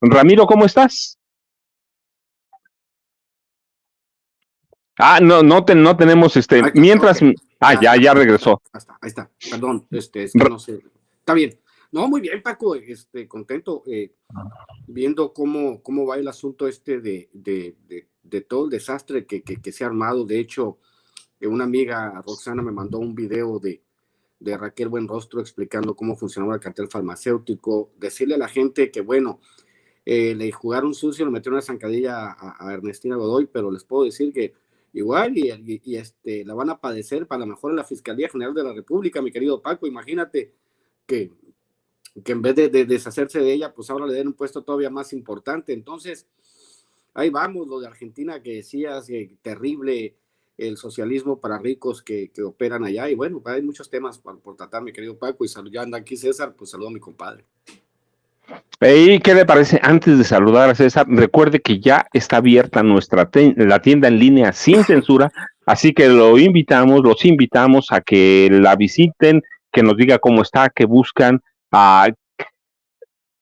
Ramiro, ¿cómo estás? No tenemos Ahí está, ok. mientras, ya regresó. Ahí está. Perdón, es que no sé. Está bien. No, muy bien, Paco, contento, viendo cómo va el asunto de todo el desastre que se ha armado. De hecho, una amiga, Roxana, me mandó un video de Raquel Buenrostro explicando cómo funcionaba el cartel farmacéutico, decirle a la gente que, bueno, le jugaron sucio, le metieron una zancadilla a Ernestina Godoy, pero les puedo decir que igual la van a padecer para lo mejor en la Fiscalía General de la República, mi querido Paco. Imagínate que, que en vez de deshacerse de ella, pues ahora le den un puesto todavía más importante. Entonces, ahí vamos, lo de Argentina que decías, terrible el socialismo para ricos que operan allá. Y bueno, hay muchos temas por tratar, mi querido Paco, y ya anda aquí César, pues saludo a mi compadre. ¿Y qué le parece? Antes de saludar a César, recuerde que ya está abierta la tienda en línea sin censura, así que los invitamos a que la visiten, que nos diga cómo está, que buscan,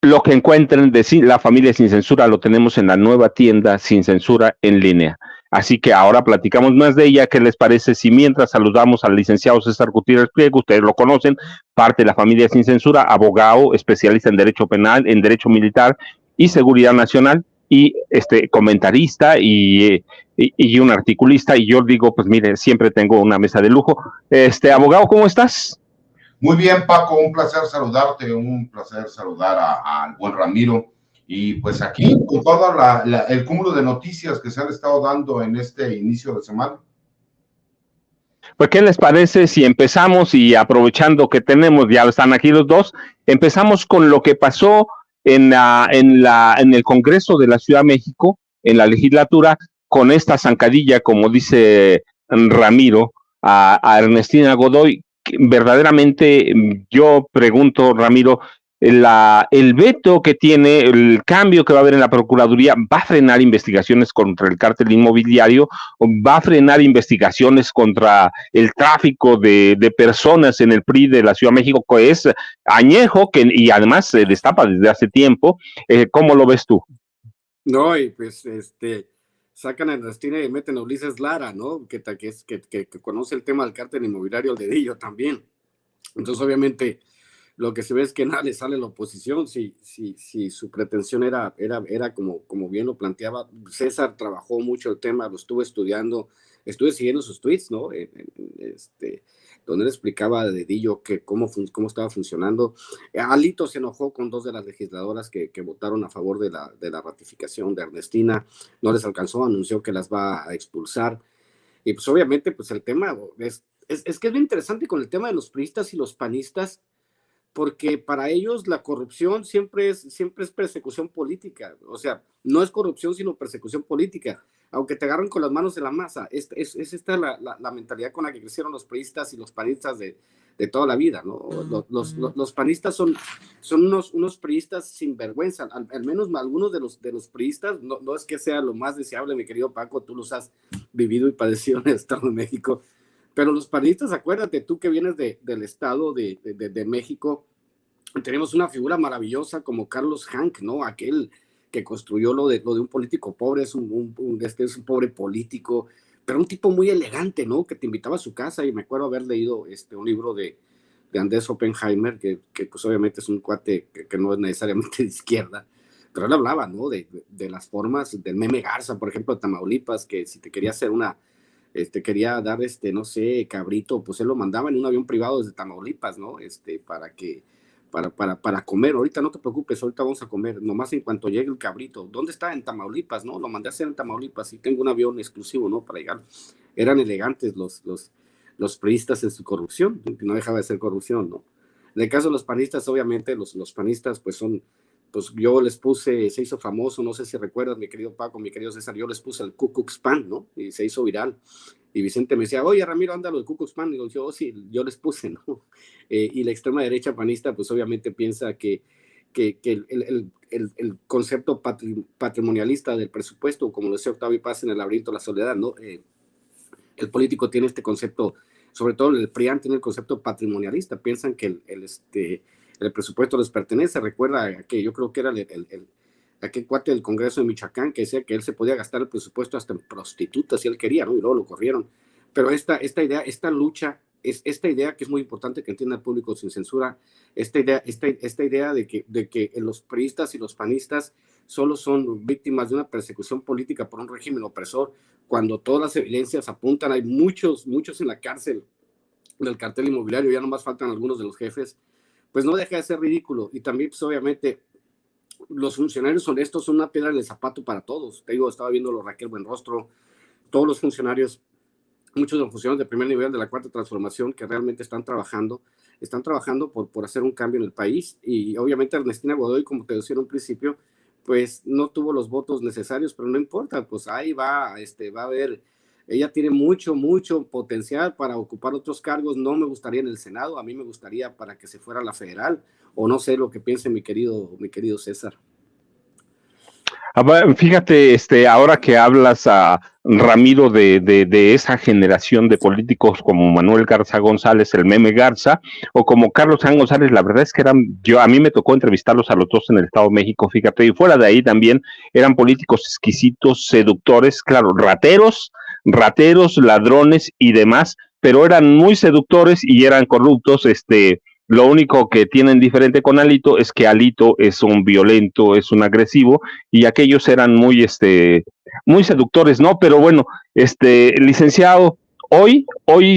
lo que encuentren de La Familia Sin Censura lo tenemos en la nueva tienda Sin Censura en línea. Así que ahora platicamos más de ella. ¿Qué les parece si mientras saludamos al licenciado César Gutiérrez Priego? Ustedes lo conocen, parte de La Familia Sin Censura, abogado, especialista en derecho penal, en derecho militar y seguridad nacional, y comentarista y un articulista. Y yo digo, pues mire, siempre tengo una mesa de lujo. Abogado, ¿cómo estás? Muy bien, Paco, un placer saludarte, un placer saludar al buen Ramiro. Y pues aquí con todo el cúmulo de noticias que se han estado dando en este inicio de semana. Pues, ¿qué les parece si empezamos y aprovechando que tenemos, ya están aquí los dos, empezamos con lo que pasó en el Congreso de la Ciudad de México, en la legislatura, con esta zancadilla, como dice Ramiro, a Ernestina Godoy? Verdaderamente, yo pregunto, Ramiro, el veto que tiene, el cambio que va a haber en la Procuraduría, ¿va a frenar investigaciones contra el cártel inmobiliario? ¿Va a frenar investigaciones contra el tráfico de personas en el PRI de la Ciudad de México, que es añejo y además se destapa desde hace tiempo? ¿Cómo lo ves tú? No, y pues sacan a Ernestina y meten a Ulises Lara, ¿no? Que conoce el tema del cártel inmobiliario, el dedillo también. Entonces, obviamente, lo que se ve es que nada le sale a la oposición. Si su pretensión era como bien lo planteaba, César trabajó mucho el tema, lo estuve estudiando, estuve siguiendo sus tweets, ¿no? Donde él explicaba de dedillo cómo estaba funcionando. Alito se enojó con dos de las legisladoras que votaron a favor de la ratificación de Ernestina, no les alcanzó, anunció que las va a expulsar. Y pues obviamente pues el tema es que es bien interesante con el tema de los priistas y los panistas, porque para ellos la corrupción siempre es persecución política. O sea, no es corrupción, sino persecución política, aunque te agarren con las manos en la masa. Es esta la mentalidad con la que crecieron los priistas y los panistas de toda la vida, ¿no? Los panistas son unos priistas sin vergüenza, al menos algunos de los priistas, no es que sea lo más deseable, mi querido Paco, tú los has vivido y padecido en el Estado de México. Pero los panistas, acuérdate, tú que vienes del Estado de México, tenemos una figura maravillosa como Carlos Hank, ¿no? Aquel que construyó lo de un político pobre, es un pobre político, pero un tipo muy elegante, ¿no? Que te invitaba a su casa, y me acuerdo haber leído un libro de Andrés Oppenheimer, que pues obviamente es un cuate que no es necesariamente de izquierda, pero él hablaba, ¿no? De las formas del Meme Garza, por ejemplo, de Tamaulipas, que si te quería hacer quería dar, no sé, cabrito, pues él lo mandaba en un avión privado desde Tamaulipas, ¿no? Para comer. Ahorita no te preocupes, ahorita vamos a comer, nomás en cuanto llegue el cabrito. ¿Dónde está? En Tamaulipas, ¿no? Lo mandé a hacer en Tamaulipas y tengo un avión exclusivo, ¿no? Para llegar. Eran elegantes los priistas en su corrupción, que no dejaba de ser corrupción, ¿no? En el caso de los panistas, obviamente, los panistas, pues yo les puse, se hizo famoso, no sé si recuerdas, mi querido Paco, mi querido César, yo les puse el Ku Klux Klan, ¿no? Y se hizo viral. Y Vicente me decía, oye, Ramiro, ándalo, el Ku Klux Klan. Y yo, oh, sí, yo les puse, ¿no? Y la extrema derecha panista, pues obviamente piensa que el concepto patrimonialista del presupuesto, como lo decía Octavio Paz en El laberinto de la soledad, ¿no? El político tiene este concepto, sobre todo el PRIAN tiene el concepto patrimonialista, piensan que el presupuesto les pertenece. Recuerda que yo creo que era aquel cuate del Congreso de Michoacán que decía que él se podía gastar el presupuesto hasta en prostitutas si él quería, ¿no? Y luego lo corrieron. Pero esta idea, esta lucha, esta idea que es muy importante que entienda el público sin censura, esta idea de que los priistas y los panistas solo son víctimas de una persecución política por un régimen opresor, cuando todas las evidencias apuntan, hay muchos en la cárcel del cartel inmobiliario, ya nomás faltan algunos de los jefes, pues no deja de ser ridículo. Y también, pues obviamente, los funcionarios honestos son una piedra en el zapato para todos. Te digo, estaba viendo lo Raquel Buenrostro, todos los funcionarios, muchos de los funcionarios de primer nivel de la Cuarta Transformación que realmente están trabajando por hacer un cambio en el país. Y obviamente Ernestina Godoy, como te decía en un principio, pues no tuvo los votos necesarios, pero no importa, pues ahí va a haber, ella tiene mucho potencial para ocupar otros cargos. No me gustaría en el Senado, a mí me gustaría para que se fuera a la federal, o no sé lo que piense mi querido César. Fíjate, ahora que hablas a Ramiro de esa generación de políticos como Manuel Garza González, el Meme Garza, o como Carlos San González, la verdad es que a mí me tocó entrevistarlos a los dos en el Estado de México, fíjate, y fuera de ahí también eran políticos exquisitos, seductores, claro, rateros, ladrones y demás, pero eran muy seductores y eran corruptos. Lo único que tienen diferente con Alito es que Alito es un violento, es un agresivo, y aquellos eran muy seductores, ¿no? Pero bueno, licenciado, hoy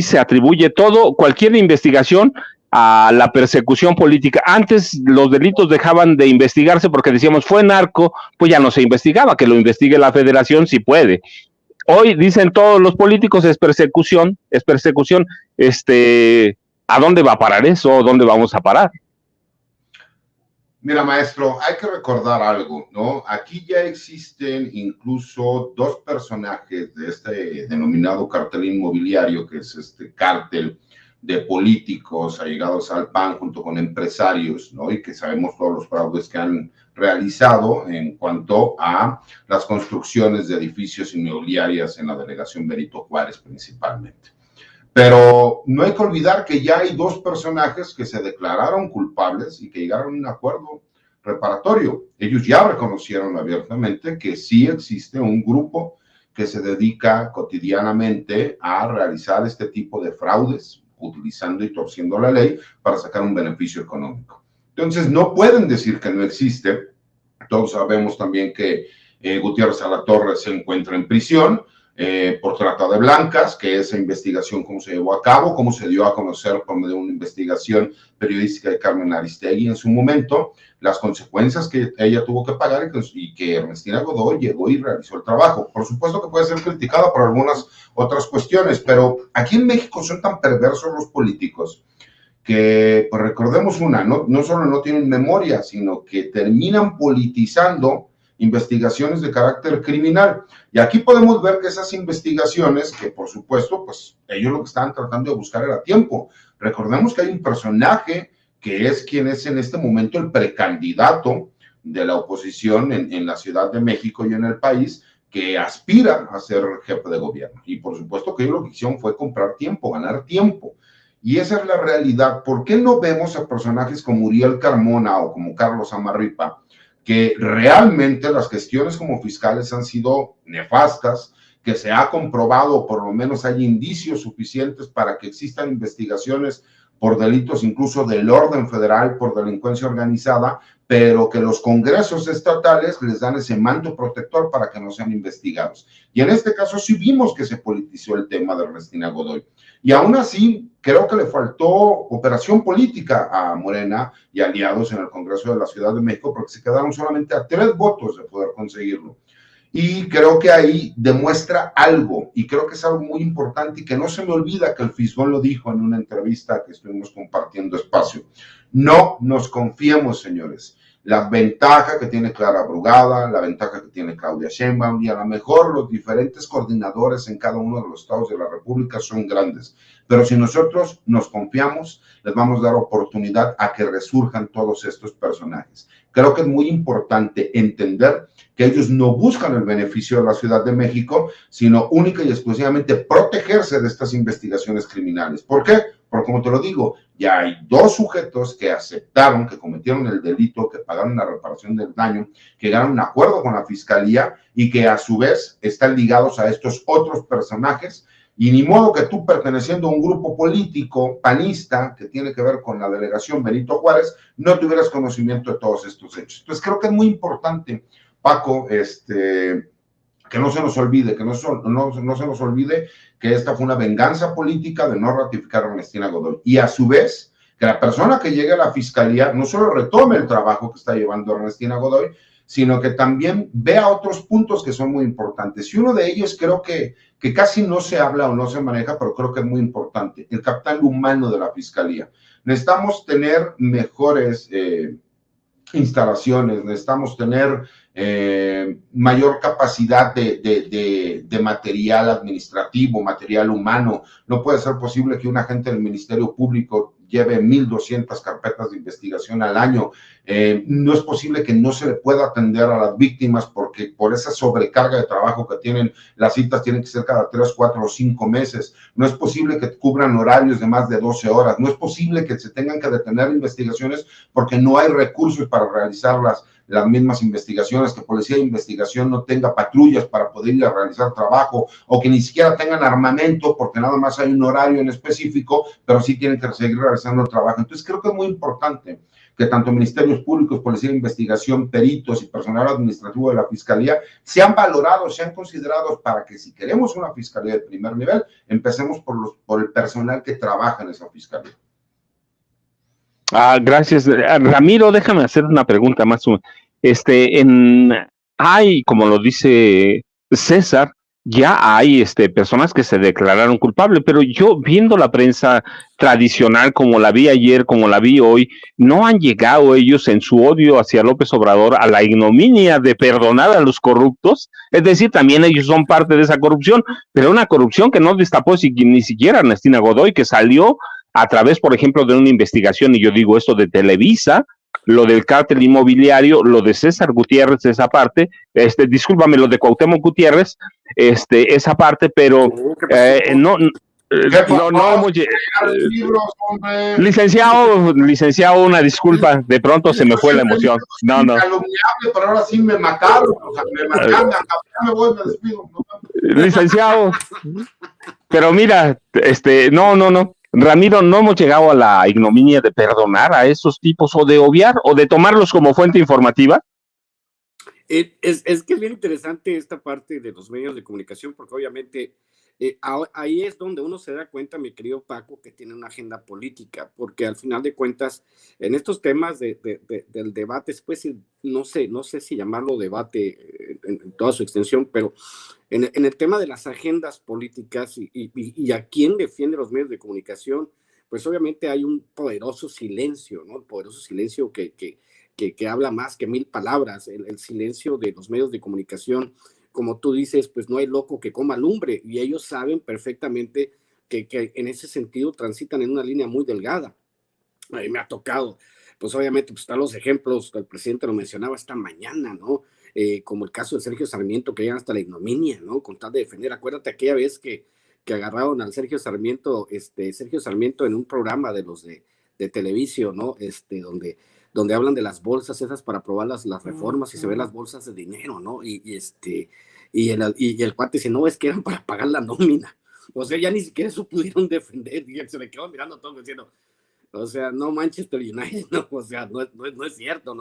se atribuye cualquier investigación a la persecución política. Antes los delitos dejaban de investigarse porque decíamos, fue narco, pues ya no se investigaba, que lo investigue la Federación si puede. Hoy dicen todos los políticos es persecución. ¿A dónde va a parar eso? ¿Dónde vamos a parar? Mira, maestro, hay que recordar algo, ¿no? Aquí ya existen incluso dos personajes de este denominado cartel inmobiliario, que es este cártel de políticos allegados al PAN junto con empresarios, ¿no? Y que sabemos todos los fraudes que han realizado en cuanto a las construcciones de edificios inmobiliarios en la delegación Benito Juárez principalmente. Pero no hay que olvidar que ya hay dos personajes que se declararon culpables y que llegaron a un acuerdo reparatorio. Ellos ya reconocieron abiertamente que sí existe un grupo que se dedica cotidianamente a realizar este tipo de fraudes, utilizando y torciendo la ley para sacar un beneficio económico. Entonces, no pueden decir que no existe. Todos sabemos también que Gutiérrez Alatorre se encuentra en prisión por trata de blancas, que esa investigación cómo se llevó a cabo, cómo se dio a conocer por medio de una investigación periodística de Carmen Aristegui en su momento, las consecuencias que ella tuvo que pagar y que Ernestina Godoy llegó y realizó el trabajo. Por supuesto que puede ser criticada por algunas otras cuestiones, pero aquí en México son tan perversos los políticos que, pues recordemos no solo no tienen memoria, sino que terminan politizando investigaciones de carácter criminal. Y aquí podemos ver que esas investigaciones, que por supuesto, pues ellos lo que estaban tratando de buscar era tiempo. Recordemos que hay un personaje que es quien es en este momento el precandidato de la oposición en la Ciudad de México y en el país, que aspira a ser jefe de gobierno. Y por supuesto que ellos lo que hicieron fue comprar tiempo, ganar tiempo. Y esa es la realidad. ¿Por qué no vemos a personajes como Uriel Carmona o como Carlos Amarripa, que realmente las gestiones como fiscales han sido nefastas, que se ha comprobado, o por lo menos hay indicios suficientes para que existan investigaciones por delitos incluso del orden federal, por delincuencia organizada, pero que los congresos estatales les dan ese manto protector para que no sean investigados? Y en este caso sí vimos que se politizó el tema de Ernestina Godoy. Y aún así, creo que le faltó operación política a Morena y aliados en el Congreso de la Ciudad de México, porque se quedaron solamente a 3 votos de poder conseguirlo. Y creo que ahí demuestra algo, y creo que es algo muy importante y que no se me olvida que el Fisgón lo dijo en una entrevista que estuvimos compartiendo espacio. No nos confiemos, señores. La ventaja que tiene Clara Brugada, la ventaja que tiene Claudia Sheinbaum, y a lo mejor los diferentes coordinadores en cada uno de los estados de la República son grandes. Pero si nosotros nos confiamos, les vamos a dar oportunidad a que resurjan todos estos personajes. Creo que es muy importante entender que ellos no buscan el beneficio de la Ciudad de México, sino única y exclusivamente protegerse de estas investigaciones criminales. ¿Por qué? porque como te lo digo, ya hay 2 sujetos que aceptaron que cometieron el delito, que pagaron una reparación del daño, que llegaron a un acuerdo con la fiscalía y que a su vez están ligados a estos otros personajes. Y ni modo que tú, perteneciendo a un grupo político panista que tiene que ver con la delegación Benito Juárez, no tuvieras conocimiento de todos estos hechos. Entonces creo que es muy importante, Paco, que no se nos olvide, no se nos olvide que esta fue una venganza política de no ratificar a Ernestina Godoy. Y a su vez, que la persona que llegue a la fiscalía no solo retome el trabajo que está llevando Ernestina Godoy, sino que también vea otros puntos que son muy importantes. Y uno de ellos creo que casi no se habla o no se maneja, pero creo que es muy importante, el capital humano de la fiscalía. Necesitamos tener mejores instalaciones, necesitamos tener mayor capacidad de material administrativo, material humano. No puede ser posible que un agente del Ministerio Público lleve 1,200 carpetas de investigación al año. No es posible que no se le pueda atender a las víctimas porque por esa sobrecarga de trabajo que tienen, las citas tienen que ser cada 3, 4 o 5 meses. No es posible que cubran horarios de más de 12 horas. No es posible que se tengan que detener investigaciones porque no hay recursos para realizar las mismas investigaciones, que Policía de Investigación no tenga patrullas para poder ir a realizar trabajo, o que ni siquiera tengan armamento porque nada más hay un horario en específico, pero sí tienen que seguir realizando el trabajo. Entonces creo que es muy importante que tanto ministerios públicos, Policía de Investigación, peritos y personal administrativo de la Fiscalía sean valorados, sean considerados para que si queremos una Fiscalía de primer nivel, empecemos por el personal que trabaja en esa Fiscalía. Gracias. Ramiro, déjame hacer una pregunta más. Hay, como lo dice César, ya hay personas que se declararon culpables, pero yo viendo la prensa tradicional como la vi ayer, como la vi hoy, no han llegado ellos en su odio hacia López Obrador a la ignominia de perdonar a los corruptos. Es decir, también ellos son parte de esa corrupción, pero una corrupción que no destapó ni siquiera Ernestina Godoy, que salió a través, por ejemplo, de una investigación, y yo digo esto de Televisa, lo del cártel inmobiliario, lo de César Gutiérrez, esa parte, discúlpame, lo de Cuauhtémoc Gutiérrez, esa parte, pero no hemos licenciado, una disculpa, de pronto se me fue la emoción. No. Pero ahora sí me mataron, o sea, me voy, me despido. Licenciado, pero mira, no. Ramiro, no hemos llegado a la ignominia de perdonar a esos tipos o de obviar o de tomarlos como fuente informativa. Es que es bien interesante esta parte de los medios de comunicación, porque obviamente ahí es donde uno se da cuenta, mi querido Paco, que tiene una agenda política, porque al final de cuentas, en estos temas del debate, pues no sé si llamarlo debate en toda su extensión, pero en el tema de las agendas políticas y a quién defiende los medios de comunicación, pues obviamente hay un poderoso silencio, ¿no? El poderoso silencio que habla más que 1,000 palabras, el silencio de los medios de comunicación. Como tú dices, pues no hay loco que coma lumbre, y ellos saben perfectamente que en ese sentido transitan en una línea muy delgada. A mí me ha tocado, pues obviamente pues están los ejemplos, el presidente lo mencionaba esta mañana, ¿no? Como el caso de Sergio Sarmiento, que llegan hasta la ignominia, ¿no? Con tal de defender. Acuérdate aquella vez que agarraron al Sergio Sarmiento en un programa de los de televisión, ¿no? Donde hablan de las bolsas esas para aprobar las reformas, y se ven las bolsas de dinero, ¿no? Y el cuate dice, no, es que eran para pagar la nómina. O sea, ya ni siquiera eso pudieron defender, y se me quedó mirando todo diciendo, o sea, no Manchester United, no, o sea, no es cierto,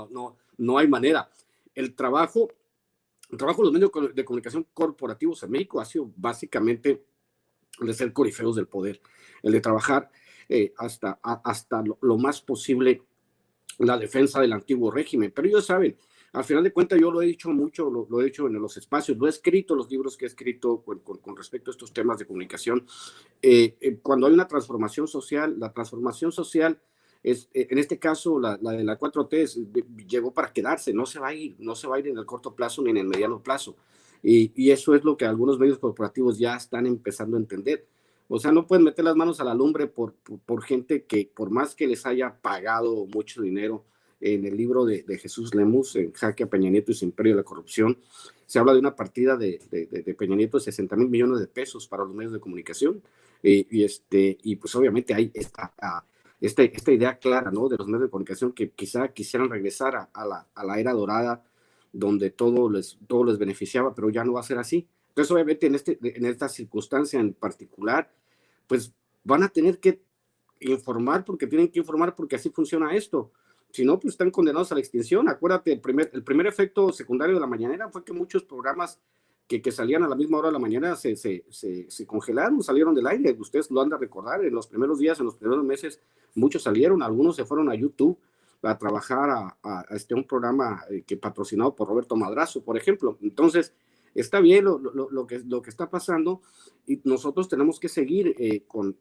no hay manera. El trabajo de los medios de comunicación corporativos en México ha sido básicamente el de ser corifeos del poder, el de trabajar hasta lo más posible la defensa del antiguo régimen. Pero ellos saben, al final de cuentas, yo lo he dicho mucho, lo he dicho en los espacios, lo he escrito, los libros que he escrito con respecto a estos temas de comunicación. Cuando hay una transformación social, la transformación social es, en este caso, la de la 4T llegó para quedarse, no se va a ir en el corto plazo ni en el mediano plazo. Y eso es lo que algunos medios corporativos ya están empezando a entender. O sea, no pueden meter las manos a la lumbre por gente que, por más que les haya pagado mucho dinero. En el libro de Jesús Lemus, en Jaque a Peña Nieto y su imperio de la corrupción, se habla de una partida de Peña Nieto de 60,000 millones de pesos para los medios de comunicación. Y pues obviamente hay esta idea clara, ¿no?, de los medios de comunicación que quizá quisieran regresar a la era dorada donde todo les beneficiaba, pero ya no va a ser así. Entonces, obviamente, en esta circunstancia en particular, pues van a tener que informar porque tienen que informar porque así funciona esto. Si no, pues están condenados a la extinción. Acuérdate, el primer efecto secundario de la mañanera fue que muchos programas que salían a la misma hora de la mañana se congelaron, salieron del aire. Ustedes lo han de recordar, en los primeros días, en los primeros meses, muchos salieron, algunos se fueron a YouTube a trabajar a un programa que patrocinado por Roberto Madrazo, por ejemplo. Entonces, está bien lo que está pasando y nosotros tenemos que seguir con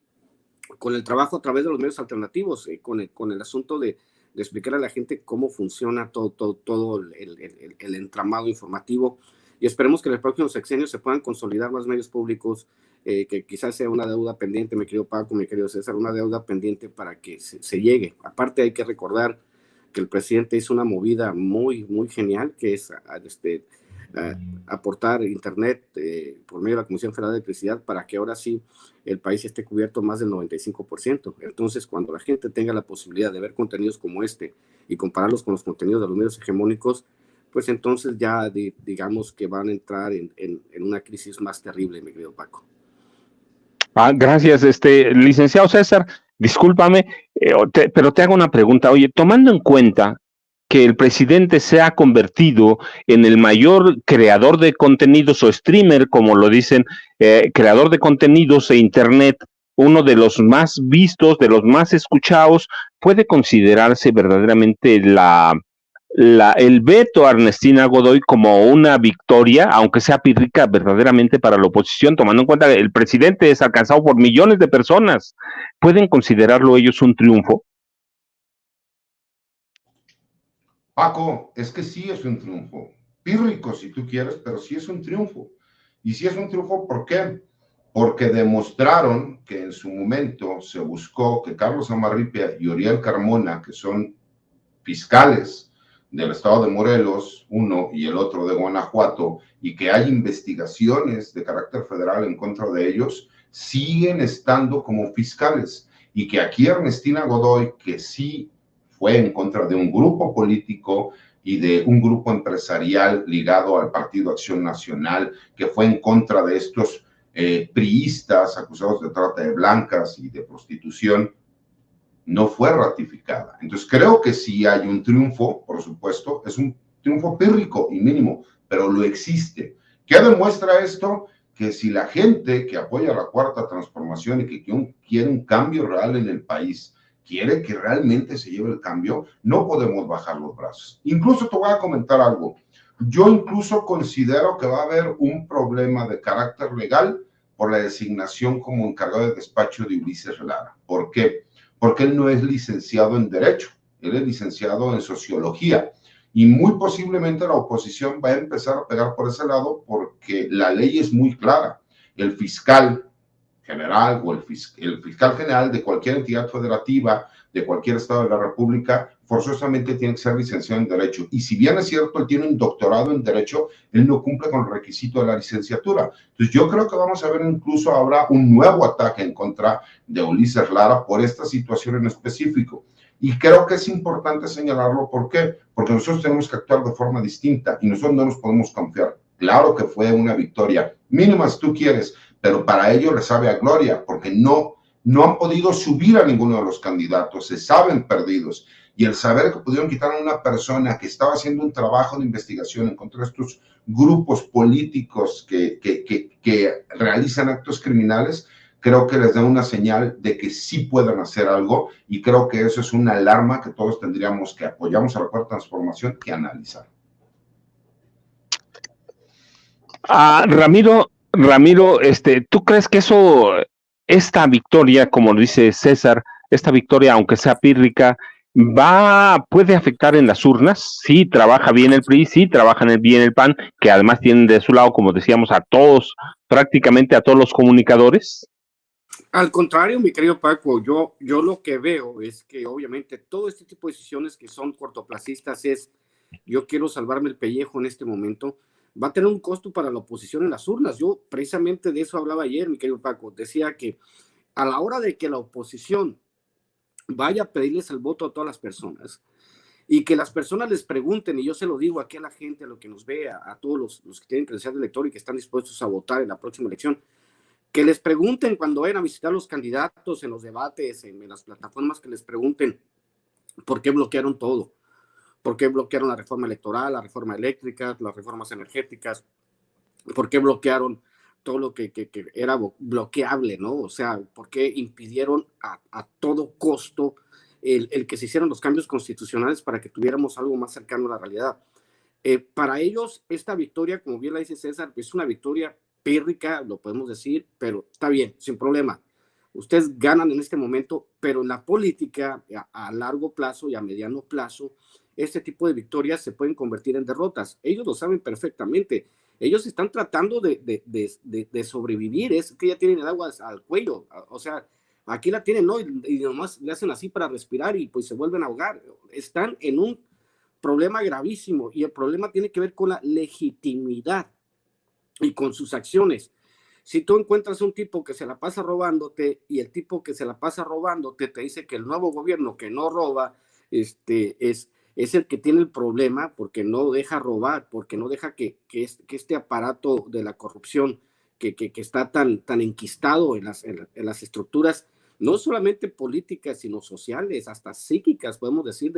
el trabajo a través de los medios alternativos, con el asunto de explicar a la gente cómo funciona todo el entramado informativo, y esperemos que en los próximos sexenios se puedan consolidar más medios públicos, que quizás sea una deuda pendiente, mi querido Paco, mi querido César, una deuda pendiente para que se llegue. Aparte hay que recordar que el presidente hizo una movida muy, muy genial, que es aportar internet por medio de la Comisión Federal de Electricidad para que ahora sí el país esté cubierto más del 95%. Entonces, cuando la gente tenga la posibilidad de ver contenidos como este y compararlos con los contenidos de los medios hegemónicos, pues entonces ya digamos que van a entrar en una crisis más terrible, mi querido Paco. Gracias, licenciado César, discúlpame, pero te hago una pregunta. Oye, tomando en cuenta que el presidente se ha convertido en el mayor creador de contenidos o streamer, como lo dicen, creador de contenidos e internet, uno de los más vistos, de los más escuchados, ¿puede considerarse verdaderamente el veto a Ernestina Godoy como una victoria, aunque sea pírrica verdaderamente para la oposición, tomando en cuenta que el presidente es alcanzado por millones de personas? ¿Pueden considerarlo ellos un triunfo? Paco, es que sí es un triunfo, pírrico si tú quieres, pero sí es un triunfo. Y sí es un triunfo, ¿por qué? Porque demostraron que en su momento se buscó que Carlos Amarripia y Uriel Carmona, que son fiscales del estado de Morelos, uno y el otro de Guanajuato, y que hay investigaciones de carácter federal en contra de ellos, siguen estando como fiscales. Y que aquí Ernestina Godoy, que sí fue en contra de un grupo político y de un grupo empresarial ligado al Partido Acción Nacional, que fue en contra de estos priistas acusados de trata de blancas y de prostitución, no fue ratificada. Entonces creo que sí hay un triunfo, por supuesto, es un triunfo pírrico y mínimo, pero lo existe. ¿Qué demuestra esto? Que si la gente que apoya la Cuarta Transformación y que quiere un cambio real en el país, quiere que realmente se lleve el cambio, no podemos bajar los brazos. Incluso te voy a comentar algo. Yo incluso considero que va a haber un problema de carácter legal por la designación como encargado de despacho de Ulises Lara. ¿Por qué? Porque él no es licenciado en Derecho, él es licenciado en Sociología. Y muy posiblemente la oposición va a empezar a pegar por ese lado porque la ley es muy clara. El fiscal general o el fiscal general de cualquier entidad federativa, de cualquier estado de la República, forzosamente tiene que ser licenciado en Derecho. Y si bien es cierto, él tiene un doctorado en Derecho, él no cumple con el requisito de la licenciatura. Entonces yo creo que vamos a ver incluso ahora un nuevo ataque en contra de Ulises Lara por esta situación en específico. Y creo que es importante señalarlo. ¿Por qué? Porque nosotros tenemos que actuar de forma distinta y nosotros no nos podemos confiar. Claro que fue una victoria, mínima si tú quieres, pero para ello les sabe a gloria, porque no han podido subir a ninguno de los candidatos, se saben perdidos. Y el saber que pudieron quitar a una persona que estaba haciendo un trabajo de investigación en contra de estos grupos políticos que realizan actos criminales, creo que les da una señal de que sí pueden hacer algo, y creo que eso es una alarma que todos tendríamos, que apoyamos a la Cuarta Transformación, que analizar. Ramiro, ¿tú crees que esta victoria, como dice César, esta victoria, aunque sea pírrica, puede afectar en las urnas? Sí, trabaja bien el PRI, sí, trabaja bien el PAN, que además tienen de su lado, como decíamos, prácticamente a todos los comunicadores. Al contrario, mi querido Paco, yo lo que veo es que obviamente todo este tipo de decisiones que son cortoplacistas yo quiero salvarme el pellejo en este momento, va a tener un costo para la oposición en las urnas. Yo precisamente de eso hablaba ayer, mi querido Paco. Decía que a la hora de que la oposición vaya a pedirles el voto a todas las personas y que las personas les pregunten, y yo se lo digo aquí a la gente, a lo que nos vea, a todos los que tienen credencial de elector y que están dispuestos a votar en la próxima elección, que les pregunten cuando vayan a visitar los candidatos en los debates, en las plataformas, que les pregunten por qué bloquearon todo, por qué bloquearon la reforma electoral, la reforma eléctrica, las reformas energéticas, por qué bloquearon todo lo que era bloqueable, ¿no? O sea, por qué impidieron a todo costo el que se hicieran los cambios constitucionales para que tuviéramos algo más cercano a la realidad. Para ellos, esta victoria, como bien la dice César, es una victoria pírrica, lo podemos decir, pero está bien, sin problema. Ustedes ganan en este momento, pero en la política, a largo plazo y a mediano plazo, este tipo de victorias se pueden convertir en derrotas. Ellos lo saben perfectamente. Ellos están tratando de sobrevivir, es que ya tienen el agua al cuello, o sea, aquí la tienen, ¿no? Y nomás le hacen así para respirar y pues se vuelven a ahogar. Están en un problema gravísimo y el problema tiene que ver con la legitimidad y con sus acciones. Si tú encuentras un tipo que se la pasa robándote y el tipo que se la pasa robándote te dice que el nuevo gobierno que no roba es el que tiene el problema porque no deja robar, porque no deja que este aparato de la corrupción que está tan enquistado en las estructuras, no solamente políticas, sino sociales, hasta psíquicas, podemos decir,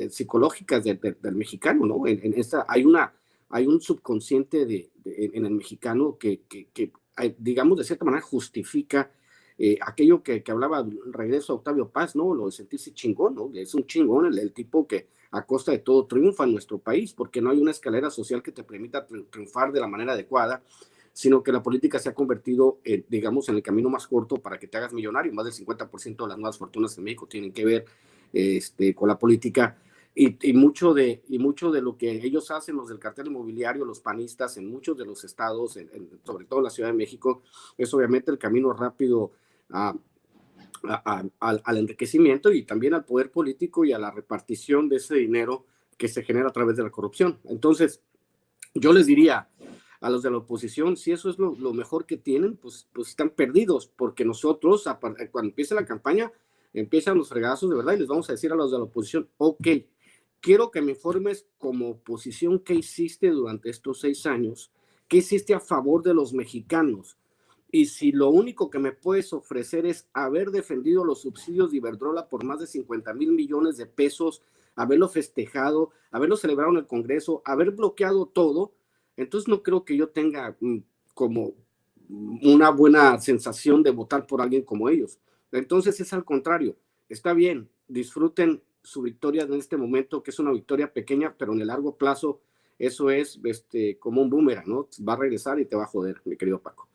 psicológicas del mexicano, ¿no? Hay un subconsciente en el mexicano que digamos, de cierta manera justifica aquello que hablaba regreso a Octavio Paz, ¿no? Lo de sentirse chingón, ¿no? Es un chingón el tipo que a costa de todo triunfa en nuestro país, porque no hay una escalera social que te permita triunfar de la manera adecuada, sino que la política se ha convertido, digamos, en el camino más corto para que te hagas millonario. Más del 50% de las nuevas fortunas en México tienen que ver con la política. Y mucho de lo que ellos hacen, los del cartel inmobiliario, los panistas, en muchos de los estados, sobre todo en la Ciudad de México, es obviamente el camino rápido al enriquecimiento y también al poder político y a la repartición de ese dinero que se genera a través de la corrupción. Entonces, yo les diría a los de la oposición, si eso es lo mejor que tienen, pues están perdidos, porque nosotros, cuando empiece la campaña, empiezan los fregazos de verdad y les vamos a decir a los de la oposición, ok, quiero que me informes como oposición qué hiciste durante estos 6 años, qué hiciste a favor de los mexicanos. Y si lo único que me puedes ofrecer es haber defendido los subsidios de Iberdrola por más de 50,000 millones de pesos, haberlo festejado, haberlo celebrado en el Congreso, haber bloqueado todo, entonces no creo que yo tenga como una buena sensación de votar por alguien como ellos. Entonces es al contrario, está bien, disfruten su victoria en este momento, que es una victoria pequeña, pero en el largo plazo eso es como un boomerang, ¿no? Va a regresar y te va a joder, mi querido Paco.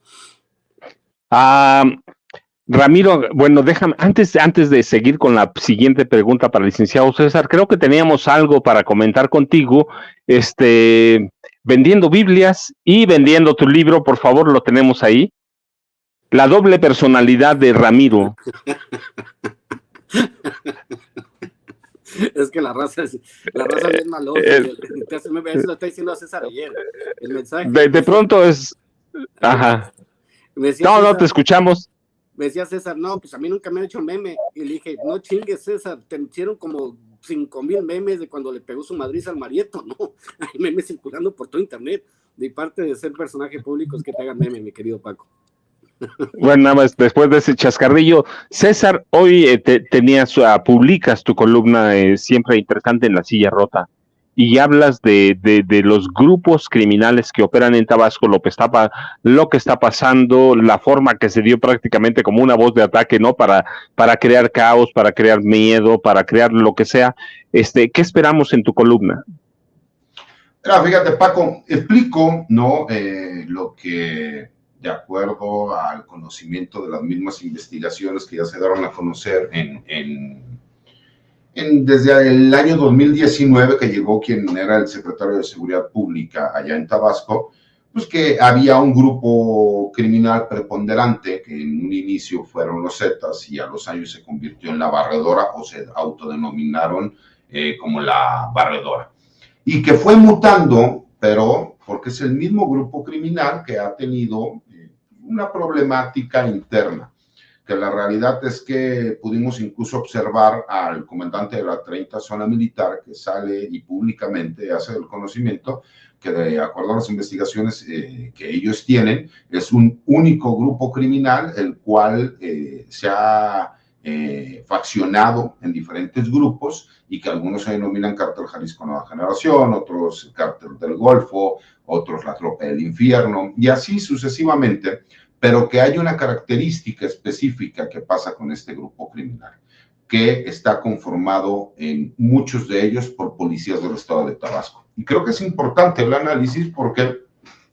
Ramiro, bueno, déjame, antes de seguir con la siguiente pregunta para el licenciado César, creo que teníamos algo para comentar contigo, vendiendo Biblias y vendiendo tu libro, por favor, lo tenemos ahí. La doble personalidad de Ramiro. Es que la raza es bien malosa. Eso lo está diciendo a César ayer. El mensaje. De pronto es. Ajá. No, César, no, te escuchamos. Me decía César, no, pues a mí nunca me han hecho meme. Y le dije, no chingues, César, te hicieron como 5,000 memes de cuando le pegó su madriz al Marieto, ¿no? Hay memes circulando por todo internet. De parte de ser personaje público es que te hagan meme, mi querido Paco. Bueno, nada más después de ese chascarrillo, César, hoy publicas tu columna siempre interesante en La Silla Rota y hablas de los grupos criminales que operan en Tabasco, lo que está pasando, la forma que se dio prácticamente como una voz de ataque, ¿no? Para crear caos, para crear miedo, para crear lo que sea. ¿Qué esperamos en tu columna? Fíjate, Paco, explico, ¿no? Lo que, de acuerdo al conocimiento de las mismas investigaciones que ya se dieron a conocer desde el año 2019, que llegó quien era el secretario de Seguridad Pública allá en Tabasco, pues que había un grupo criminal preponderante que en un inicio fueron los Zetas y a los años se convirtió en la Barredora o se autodenominaron como la Barredora. Y que fue mutando, pero porque es el mismo grupo criminal que ha tenido una problemática interna. que la realidad es que pudimos incluso observar al comandante de la 30 Zona Militar que sale y públicamente hace el conocimiento que de acuerdo a las investigaciones que ellos tienen, es un único grupo criminal el cual se ha faccionado en diferentes grupos y que algunos se denominan Cártel Jalisco Nueva Generación, otros Cártel del Golfo, otros la Tropa del Infierno y así sucesivamente, pero que hay una característica específica que pasa con este grupo criminal, que está conformado en muchos de ellos por policías del estado de Tabasco. Y creo que es importante el análisis porque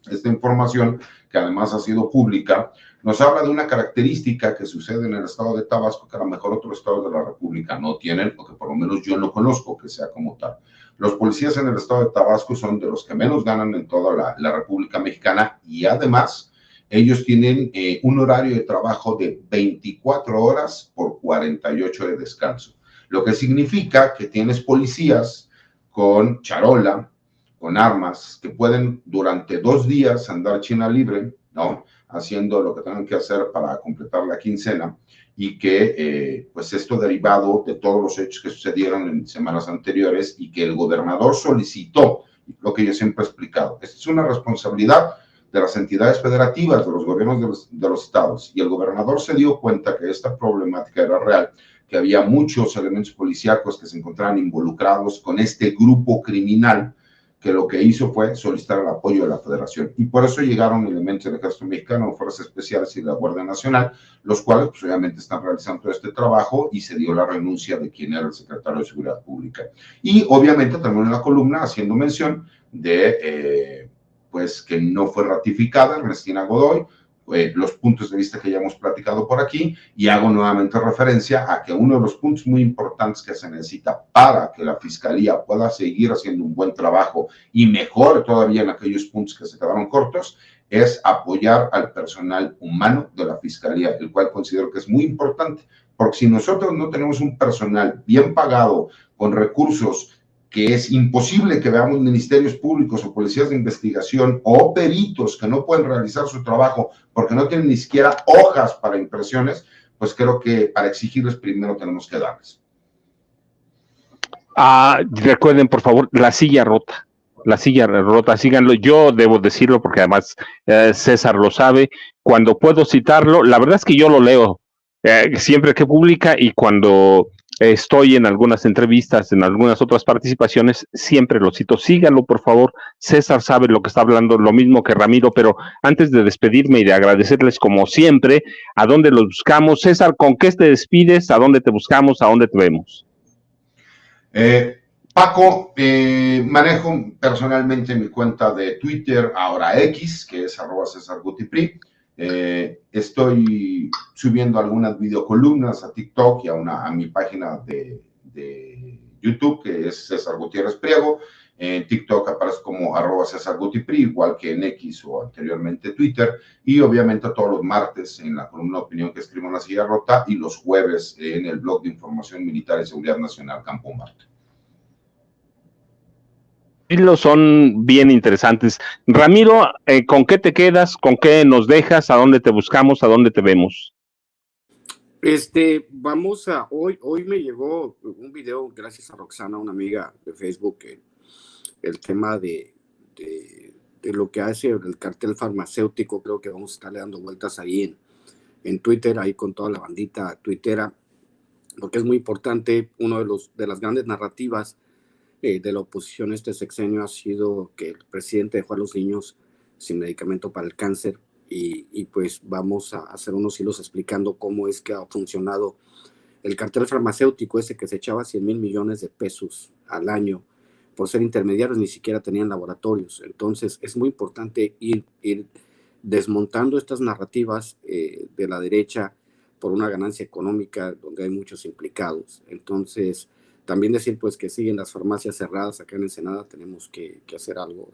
esta información, que además ha sido pública, nos habla de una característica que sucede en el estado de Tabasco que a lo mejor otros estados de la República no tienen, o que por lo menos yo no conozco que sea como tal. Los policías en el estado de Tabasco son de los que menos ganan en toda la República Mexicana y además ellos tienen un horario de trabajo de 24 horas por 48 de descanso, lo que significa que tienes policías con charola, con armas, que pueden durante 2 días andar China libre, ¿no? Haciendo lo que tengan que hacer para completar la quincena y que pues esto derivado de todos los hechos que sucedieron en semanas anteriores y que el gobernador solicitó, lo que yo siempre he explicado. Esta es una responsabilidad de las entidades federativas, de los gobiernos de los estados, y el gobernador se dio cuenta que esta problemática era real, que había muchos elementos policíacos que se encontraban involucrados con este grupo criminal, que lo que hizo fue solicitar el apoyo de la federación, y por eso llegaron elementos del Ejército Mexicano, Fuerzas Especiales y la Guardia Nacional, los cuales pues obviamente están realizando este trabajo, y se dio la renuncia de quien era el secretario de Seguridad Pública. Y obviamente también en la columna haciendo mención de pues que no fue ratificada Ernestina Godoy, los puntos de vista que ya hemos platicado por aquí, y hago nuevamente referencia a que uno de los puntos muy importantes que se necesita para que la Fiscalía pueda seguir haciendo un buen trabajo y mejor todavía en aquellos puntos que se quedaron cortos, es apoyar al personal humano de la Fiscalía, el cual considero que es muy importante, porque si nosotros no tenemos un personal bien pagado, con recursos, que es imposible que veamos ministerios públicos o policías de investigación o peritos que no pueden realizar su trabajo porque no tienen ni siquiera hojas para impresiones, pues creo que para exigirles primero tenemos que darles. Recuerden, por favor, la silla rota. La silla rota, síganlo. Yo debo decirlo porque además César lo sabe. Cuando puedo citarlo, la verdad es que yo lo leo siempre que publica y cuando estoy en algunas entrevistas, en algunas otras participaciones, siempre lo cito. Síganlo, por favor. César sabe lo que está hablando, lo mismo que Ramiro, pero antes de despedirme y de agradecerles como siempre, ¿a dónde los buscamos? César, ¿con qué te despides? ¿A dónde te buscamos? ¿A dónde te vemos? Paco, manejo personalmente mi cuenta de Twitter, ahora X, que es @CesarGutiPri. Estoy subiendo algunas videocolumnas a TikTok y a mi página de YouTube, que es César Gutiérrez Priego. En TikTok aparece como @CesarGutiPri, igual que en X o anteriormente Twitter. Y obviamente todos los martes en la columna de opinión que escribo en La Silla Rota y los jueves en el blog de información militar y seguridad nacional Campo Marte. Son bien interesantes. Ramiro, ¿con qué te quedas? ¿Con qué nos dejas? ¿A dónde te buscamos? ¿A dónde te vemos? Hoy me llegó un video, gracias a Roxana, una amiga de Facebook, el tema de lo que hace el cartel farmacéutico. Creo que vamos a estarle dando vueltas ahí en Twitter, ahí con toda la bandita tuitera, porque es muy importante. Uno de las grandes narrativas de la oposición este sexenio ha sido que el presidente dejó a los niños sin medicamento para el cáncer, y pues vamos a hacer unos hilos explicando cómo es que ha funcionado el cartel farmacéutico ese que se echaba 100,000 millones de pesos al año por ser intermediarios, ni siquiera tenían laboratorios. Entonces es muy importante ir desmontando estas narrativas de la derecha por una ganancia económica donde hay muchos implicados. Entonces también decir pues que siguen las farmacias cerradas acá en Ensenada. Tenemos que hacer algo.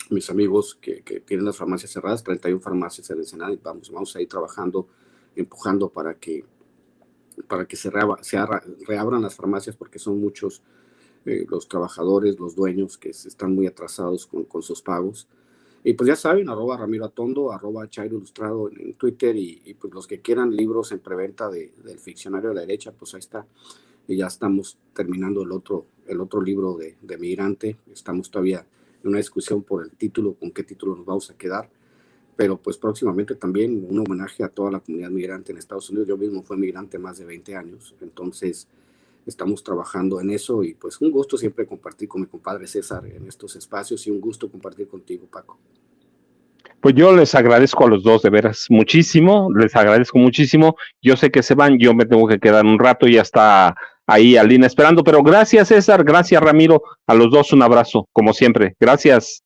Mis amigos que tienen las farmacias cerradas, 31 farmacias en Ensenada, y vamos a ir trabajando, empujando para que se reabran las farmacias, porque son muchos los trabajadores, los dueños que están muy atrasados con sus pagos. Y pues ya saben, @Ramiro Atondo, @Chairo Ilustrado en Twitter, y pues los que quieran libros en preventa del Ficcionario de la Derecha, pues ahí está. Y ya estamos terminando el otro libro de Migrante. Estamos todavía en una discusión por el título, con qué título nos vamos a quedar, pero pues próximamente también un homenaje a toda la comunidad migrante en Estados Unidos. Yo mismo fui migrante más de 20 años, entonces estamos trabajando en eso, y pues un gusto siempre compartir con mi compadre César en estos espacios, y un gusto compartir contigo, Paco. Pues yo les agradezco a los dos, de veras, muchísimo, les agradezco muchísimo. Yo sé que se van, yo me tengo que quedar un rato y ya está ahí Alina esperando, pero gracias César, gracias Ramiro, a los dos un abrazo, como siempre, gracias.